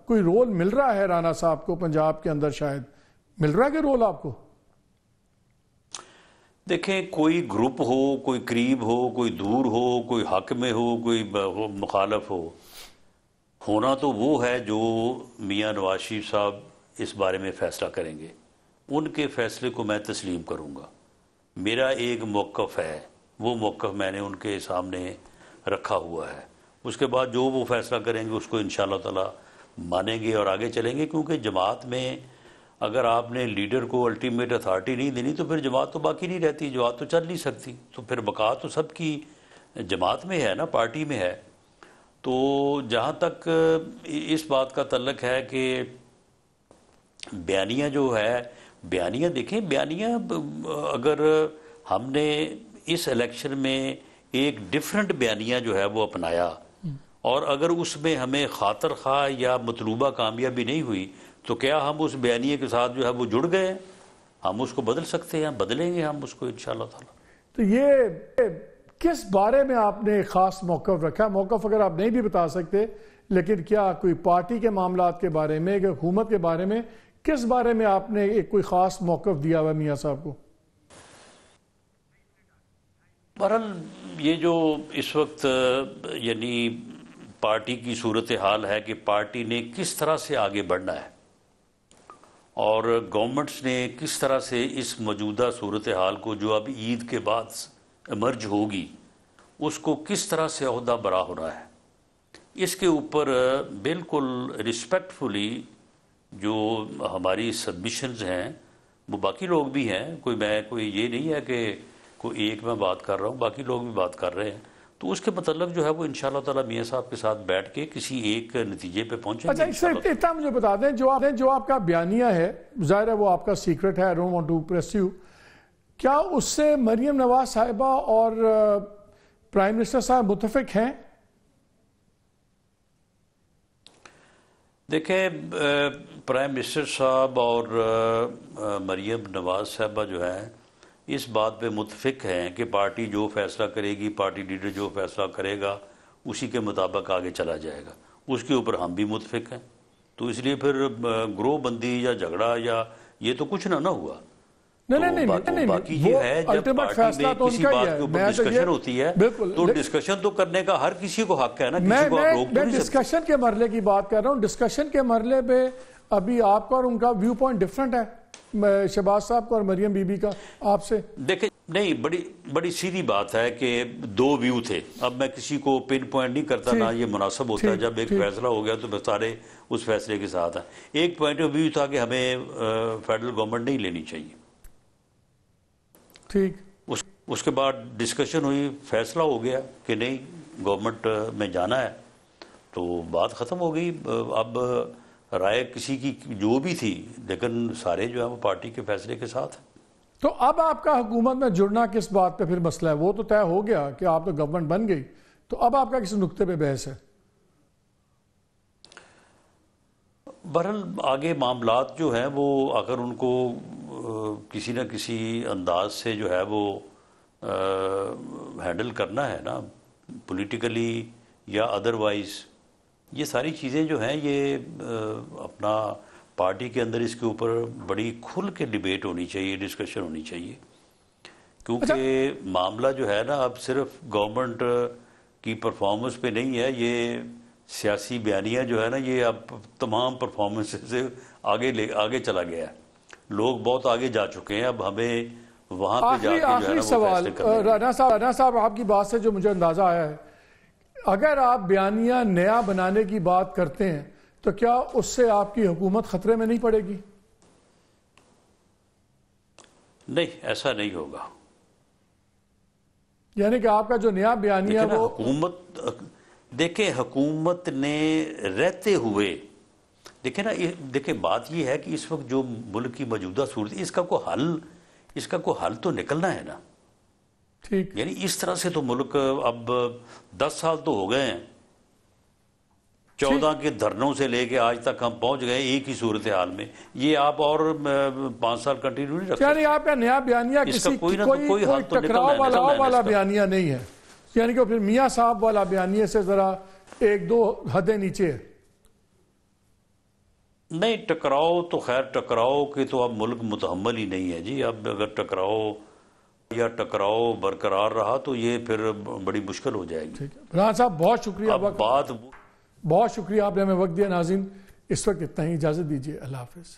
کوئی رول مل رہا ہے رانا صاحب کو پنجاب کے اندر، شاید مل رہا ہے کہ رول آپ کو. دیکھیں، کوئی گروپ ہو، کوئی قریب ہو، کوئی دور ہو، کوئی حق میں ہو، کوئی مخالف ہو، ہونا تو وہ ہے جو میاں نواز شریف صاحب اس بارے میں فیصلہ کریں گے. ان کے فیصلے کو میں تسلیم کروں گا. میرا ایک موقف ہے، وہ موقف میں نے ان کے سامنے رکھا ہوا ہے. اس کے بعد جو وہ فیصلہ کریں گے اس کو انشاءاللہ تعالی مانیں گے اور آگے چلیں گے. کیونکہ جماعت میں اگر آپ نے لیڈر کو الٹیمیٹ اتھارٹی نہیں دینی تو پھر جماعت تو باقی نہیں رہتی، جماعت تو چل نہیں سکتی. تو پھر بقا تو سب کی جماعت میں ہے نا، پارٹی میں ہے. تو جہاں تک اس بات کا تعلق ہے کہ بیانیہ جو ہے، بیانیہ دیکھیں، بیانیہ اگر ہم نے اس الیکشن میں ایک ڈیفرنٹ بیانیہ جو ہے وہ اپنایا، اور اگر اس میں ہمیں خاطر خواہ یا مطلوبہ کامیابی نہیں ہوئی تو کیا ہم اس بیانیے کے ساتھ جو ہے وہ جڑ گئے؟ ہم اس کو بدل سکتے ہیں، بدلیں گے ہم اس کو انشاءاللہ تعالی. تو یہ کس بارے میں آپ نے خاص موقف رکھا؟ موقف اگر آپ نہیں بھی بتا سکتے، لیکن کیا کوئی پارٹی کے معاملات کے بارے میں، کہ حکومت کے بارے میں، کس بارے میں آپ نے ایک کوئی خاص موقف دیا ہوا میاں صاحب کو؟ بہرحال یہ جو اس وقت یعنی پارٹی کی صورتحال ہے کہ پارٹی نے کس طرح سے آگے بڑھنا ہے اور گورنمنٹس نے کس طرح سے اس موجودہ صورتحال کو جو اب عید کے بعد ایمرج ہوگی اس کو کس طرح سے عہدہ برا ہونا ہے، اس کے اوپر بالکل رسپیکٹفلی جو ہماری سبمیشنز ہیں، وہ باقی لوگ بھی ہیں، کوئی یہ نہیں ہے کہ کوئی ایک میں بات کر رہا ہوں، باقی لوگ بھی بات کر رہے ہیں. تو اس کے متعلق جو ہے وہ انشاءاللہ تعالی میاں صاحب کے ساتھ بیٹھ کے کسی ایک نتیجے پہ پہنچیں گے. اچھا، اتنا مجھے بتا دیں، جو آپ کا بیانیہ ہے، ظاہر ہے وہ آپ کا سیکرٹ ہے، I don't want to press you، کیا اس سے مریم نواز صاحبہ اور پرائم منسٹر صاحب متفق ہیں؟ دیکھیں، پرائم منسٹر صاحب اور مریم نواز صاحبہ جو ہیں اس بات پہ متفق ہیں کہ پارٹی جو فیصلہ کرے گی، پارٹی لیڈر جو فیصلہ کرے گا اسی کے مطابق آگے چلا جائے گا، اس کے اوپر ہم بھی متفق ہیں. تو اس لیے پھر گروہ بندی یا جھگڑا یا یہ تو کچھ نہ ہوا. نہیں، باقی یہ ہے جب پارٹی میں کسی بات کے اوپر ڈسکشن ہوتی ہے تو ڈسکشن تو کرنے کا ہر کسی کو حق ہے نا. میں ڈسکشن کے مرحلے کی بات کر رہا ہوں. ڈسکشن کے مرحلے پہ ابھی آپ کا اور ان کا ویو پوائنٹ ڈفرنٹ ہے، شہباز صاحب کا اور مریم بی بی کا آپ سے. دیکھیں نہیں، بڑی سیدھی بات ہے کہ دو ویو تھے. اب میں کسی کو پن پوائنٹ نہیں کرتا، نہ یہ مناسب ہوتا ہے. جب ایک فیصلہ ہو گیا تو سارے اس فیصلے کے ساتھ ہیں. ایک پوائنٹ آف ویو تھا کہ ہمیں فیڈرل گورنمنٹ نہیں لینی چاہیے. ٹھیک. اس کے بعد ڈسکشن ہوئی، فیصلہ ہو گیا کہ نہیں گورنمنٹ میں جانا ہے، تو بات ختم ہو گئی. اب رائے کسی کی جو بھی تھی، لیکن سارے جو ہیں وہ پارٹی کے فیصلے کے ساتھ ہیں. تو اب آپ کا حکومت میں جڑنا کس بات پہ پھر مسئلہ ہے؟ وہ تو طے ہو گیا کہ آپ تو گورنمنٹ بن گئی، تو اب آپ کا کس نقطے پہ بحث ہے؟ بہرحال آگے معاملات جو ہیں وہ اگر ان کو کسی نہ کسی انداز سے جو ہے وہ ہینڈل کرنا ہے نا، پولیٹیکلی یا ادروائز، یہ ساری چیزیں جو ہیں یہ اپنا پارٹی کے اندر اس کے اوپر بڑی کھل کے ڈیبیٹ ہونی چاہیے، ڈسکشن ہونی چاہیے. کیونکہ معاملہ جو ہے نا اب صرف گورنمنٹ کی پرفارمنس پہ نہیں ہے، یہ سیاسی بیانیہ جو ہے نا یہ اب تمام پرفارمنس سے آگے چلا گیا ہے. لوگ بہت آگے جا چکے ہیں. اب ہمیں وہاں پہ جا کے جو ہے نا وہ فیصلے کرنے ہیں. رانا صاحب آپ کی بات سے جو مجھے اندازہ آیا ہے، اگر آپ بیانیہ نیا بنانے کی بات کرتے ہیں تو کیا اس سے آپ کی حکومت خطرے میں نہیں پڑے گی؟ نہیں، ایسا نہیں ہوگا. یعنی کہ آپ کا جو نیا بیانیہ وہ حکومت، دیکھیں حکومت نے رہتے ہوئے، دیکھیں نا، دیکھیں بات یہ ہے کہ اس وقت جو ملک کی موجودہ صورت، اس کا کوئی حل تو نکلنا ہے نا. ٹھیک. یعنی اس طرح سے تو ملک اب 10 سال تو ہو گئے ہیں، 14 کے دھرنوں سے لے کے آج تک ہم پہنچ گئے ایک ہی صورتحال میں. یہ آپ اور 5 سال کنٹینیو نہیں رکھ سکتے. یعنی آپ کا نیا بیانیہ کسی کوئی ٹکراؤ والا بیانیہ نہیں ہے، یعنی کہ پھر میاں صاحب والا بیانیہ سے ذرا ایک دو حدیں نیچے ہے. نہیں، ٹکراؤ تو خیر ٹکراؤ کے تو اب ملک متحمل ہی نہیں ہے جی. اب اگر ٹکراؤ برقرار رہا تو یہ پھر بڑی مشکل ہو جائے گی. رانا صاحب بہت شکریہ، بہت شکریہ آپ نے ہمیں وقت دیا. ناظرین اس وقت اتنا ہی، اجازت دیجیے، اللہ حافظ.